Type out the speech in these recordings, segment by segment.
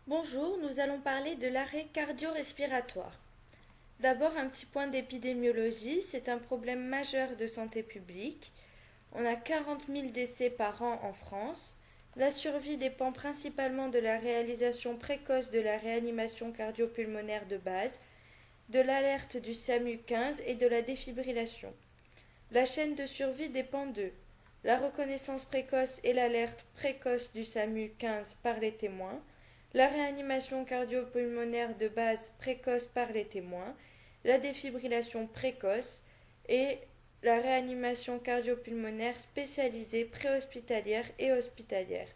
Bonjour, nous allons parler de l'arrêt cardio-respiratoire. D'abord, un petit point d'épidémiologie, c'est un problème majeur de santé publique. On a 40 000 décès par an en France. La survie dépend principalement de la réalisation précoce de la réanimation cardio-pulmonaire de base, de l'alerte du SAMU 15 et de la défibrillation. La chaîne de survie dépend de la reconnaissance précoce et l'alerte précoce du SAMU 15 par les témoins, la réanimation cardio-pulmonaire de base précoce par les témoins, la défibrillation précoce et la réanimation cardio-pulmonaire spécialisée préhospitalière et hospitalière.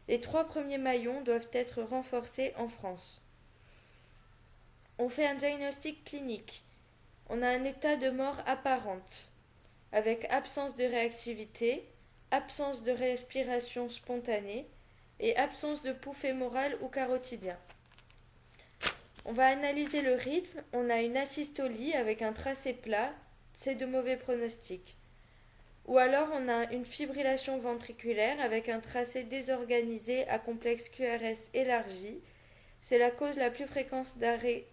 Les trois premiers maillons doivent être renforcés en France. On fait un diagnostic clinique. On a un état de mort apparente, avec absence de réactivité, absence de respiration spontanée et absence de pouls fémoral ou carotidien. On va analyser le rythme. On a une asystolie avec un tracé plat, c'est de mauvais pronostic. Ou alors on a une fibrillation ventriculaire avec un tracé désorganisé à complexe QRS élargi. C'est la cause la plus fréquente d'arrêt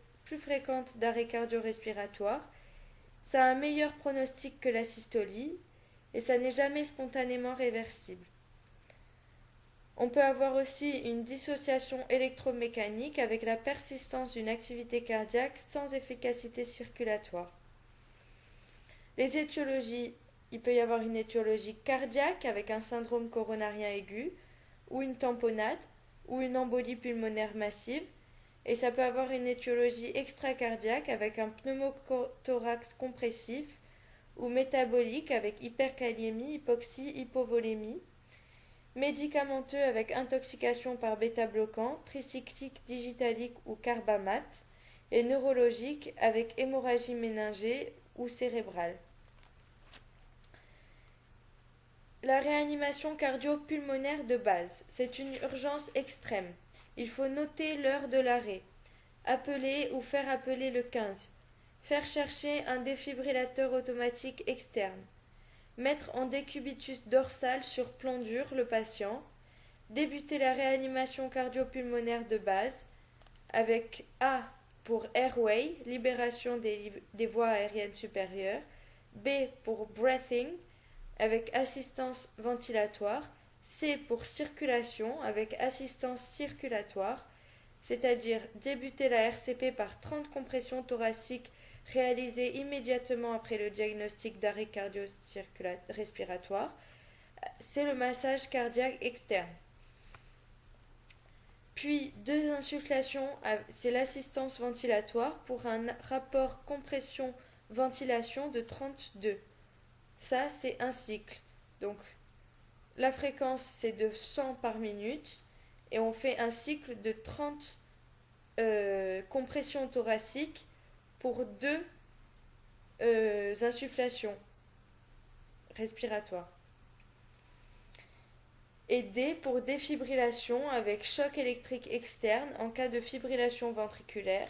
cardio-respiratoire. Ça a un meilleur pronostic que la systolie et ça n'est jamais spontanément réversible. On peut avoir aussi une dissociation électromécanique avec la persistance d'une activité cardiaque sans efficacité circulatoire. Les étiologies, il peut y avoir une étiologie cardiaque avec un syndrome coronarien aigu, ou une tamponade, ou une embolie pulmonaire massive, et ça peut avoir une étiologie extracardiaque avec un pneumothorax compressif, ou métabolique avec hyperkaliémie, hypoxie, hypovolémie, médicamenteux avec intoxication par bêta-bloquant, tricyclique digitalique ou carbamate, et neurologique avec hémorragie méningée ou cérébrale. La réanimation cardio-pulmonaire de base, c'est une urgence extrême. Il faut noter l'heure de l'arrêt, appeler ou faire appeler le 15, faire chercher un défibrillateur automatique externe, mettre en décubitus dorsal sur plan dur le patient, débuter la réanimation cardio-pulmonaire de base avec A pour airway, libération des voies aériennes supérieures, B pour breathing, avec assistance ventilatoire, C pour circulation, avec assistance circulatoire, c'est-à-dire débuter la RCP par 30 compressions thoraciques réalisées immédiatement après le diagnostic d'arrêt cardio-respiratoire. C'est le massage cardiaque externe. Puis deux insufflations, c'est l'assistance ventilatoire pour un rapport compression-ventilation de 32. Ça, c'est un cycle. Donc, la fréquence, c'est de 100 par minute. Et on fait un cycle de 30 compressions thoraciques pour deux insufflations respiratoires. Et D pour défibrillation avec choc électrique externe en cas de fibrillation ventriculaire.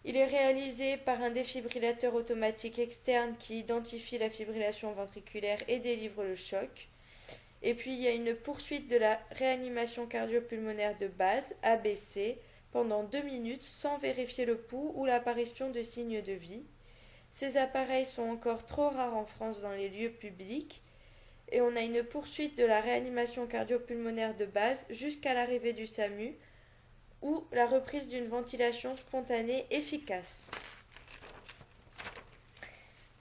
Il est réalisé par un défibrillateur automatique externe qui identifie la fibrillation ventriculaire et délivre le choc. Et puis il y a une poursuite de la réanimation cardio-pulmonaire de base, ABC, pendant 2 minutes sans vérifier le pouls ou l'apparition de signes de vie. Ces appareils sont encore trop rares en France dans les lieux publics. Et on a une poursuite de la réanimation cardio-pulmonaire de base jusqu'à l'arrivée du SAMU ou la reprise d'une ventilation spontanée efficace.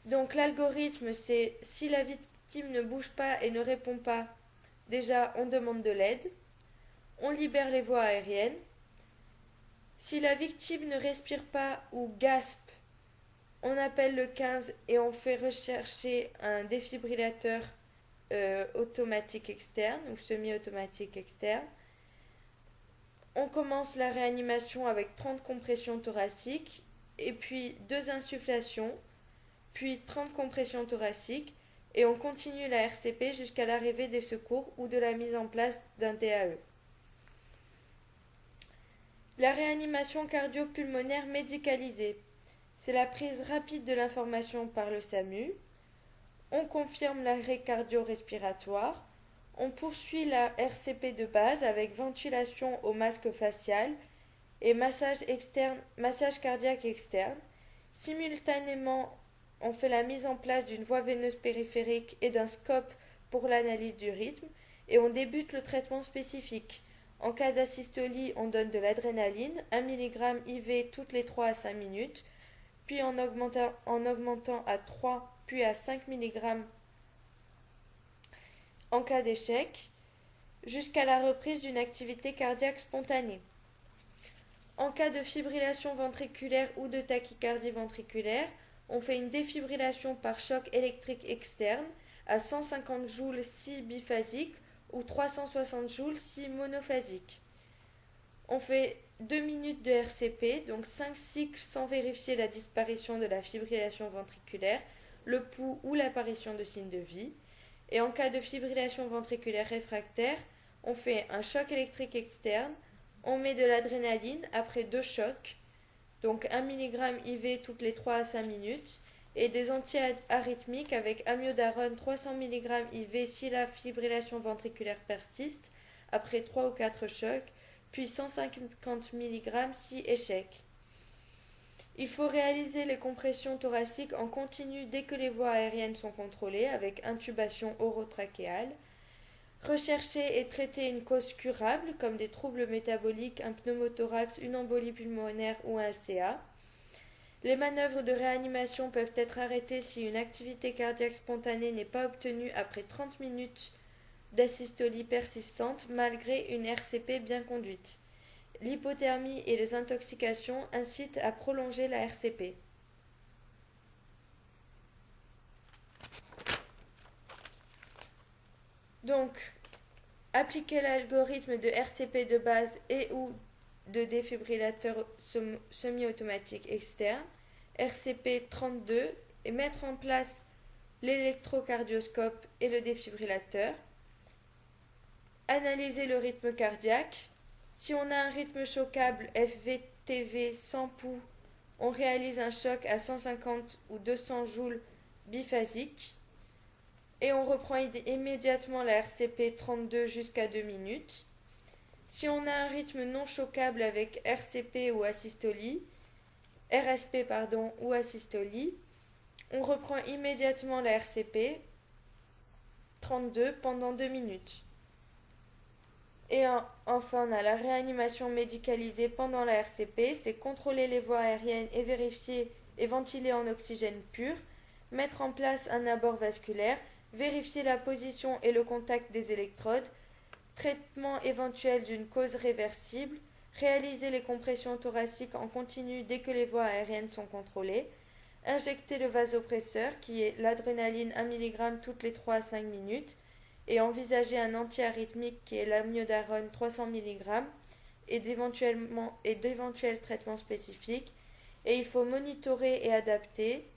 Donc l'algorithme, c'est si la victime ne bouge pas et ne répond pas, déjà on demande de l'aide, on libère les voies aériennes. Si la victime ne respire pas ou gaspe, on appelle le 15 et on fait rechercher un défibrillateur automatique externe ou semi-automatique externe. On commence la réanimation avec 30 compressions thoraciques et puis 2 insufflations, puis 30 compressions thoraciques et on continue la RCP jusqu'à l'arrivée des secours ou de la mise en place d'un DAE. La réanimation cardio-pulmonaire médicalisée, c'est la prise rapide de l'information par le SAMU. On confirme l'arrêt cardio-respiratoire. On poursuit la RCP de base avec ventilation au masque facial et massage cardiaque externe. Simultanément, on fait la mise en place d'une voie veineuse périphérique et d'un scope pour l'analyse du rythme et on débute le traitement spécifique. En cas d'asystolie, on donne de l'adrénaline, 1 mg IV toutes les 3 à 5 minutes, puis en augmentant à 3 puis à 5 mg en cas d'échec, jusqu'à la reprise d'une activité cardiaque spontanée. En cas de fibrillation ventriculaire ou de tachycardie ventriculaire, on fait une défibrillation par choc électrique externe à 150 joules si biphasique ou 360 joules si monophasique. On fait 2 minutes de RCP, donc 5 cycles sans vérifier la disparition de la fibrillation ventriculaire, le pouls ou l'apparition de signes de vie. Et en cas de fibrillation ventriculaire réfractaire, on fait un choc électrique externe, on met de l'adrénaline après 2 chocs, donc 1 mg IV toutes les 3 à 5 minutes, et des antiarythmiques avec amiodarone 300 mg IV si la fibrillation ventriculaire persiste, après 3 ou 4 chocs, puis 150 mg si échec. Il faut réaliser les compressions thoraciques en continu dès que les voies aériennes sont contrôlées avec intubation orotrachéale. Rechercher et traiter une cause curable comme des troubles métaboliques, un pneumothorax, une embolie pulmonaire ou un CA. Les manœuvres de réanimation peuvent être arrêtées si une activité cardiaque spontanée n'est pas obtenue après 30 minutes d'asystolie persistante malgré une RCP bien conduite. L'hypothermie et les intoxications incitent à prolonger la RCP. Donc, appliquer l'algorithme de RCP de base et ou de défibrillateur semi-automatique externe, RCP 32, et mettre en place l'électrocardioscope et le défibrillateur. Analyser le rythme cardiaque. Si on a un rythme choquable FVTV sans pouls, on réalise un choc à 150 ou 200 joules biphasique et on reprend immédiatement la RCP 32 jusqu'à 2 minutes. Si on a un rythme non choquable avec RCP ou asystolie, RSP ou asystolie, on reprend immédiatement la RCP 32 pendant 2 minutes. Et enfin, on a la réanimation médicalisée pendant la RCP, c'est contrôler les voies aériennes et vérifier et ventiler en oxygène pur, mettre en place un abord vasculaire, vérifier la position et le contact des électrodes, traitement éventuel d'une cause réversible, réaliser les compressions thoraciques en continu dès que les voies aériennes sont contrôlées, injecter le vasopresseur qui est l'adrénaline 1 mg toutes les 3 à 5 minutes, et envisager un antiarythmique qui est l'amiodarone 300 mg et d'éventuels traitements spécifiques. Et il faut monitorer et adapter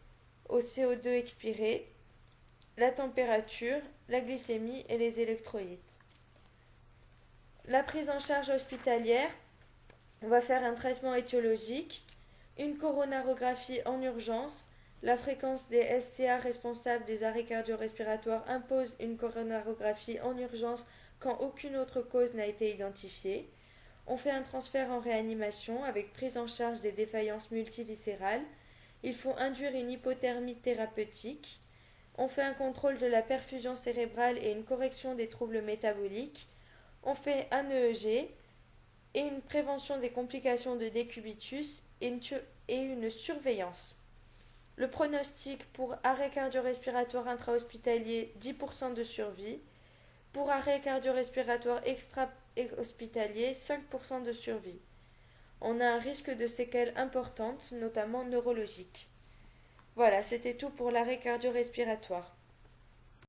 au CO2 expiré, la température, la glycémie et les électrolytes. La prise en charge hospitalière, on va faire un traitement étiologique, une coronarographie en urgence. La fréquence des SCA responsables des arrêts cardio-respiratoires impose une coronarographie en urgence quand aucune autre cause n'a été identifiée. On fait un transfert en réanimation avec prise en charge des défaillances multiviscérales. Il faut induire une hypothermie thérapeutique. On fait un contrôle de la perfusion cérébrale et une correction des troubles métaboliques. On fait un EEG et une prévention des complications de décubitus et une surveillance. Le pronostic pour arrêt cardio-respiratoire intra-hospitalier, 10% de survie. Pour arrêt cardio-respiratoire extra-hospitalier, 5% de survie. On a un risque de séquelles importantes, notamment neurologiques. Voilà, c'était tout pour l'arrêt cardio-respiratoire.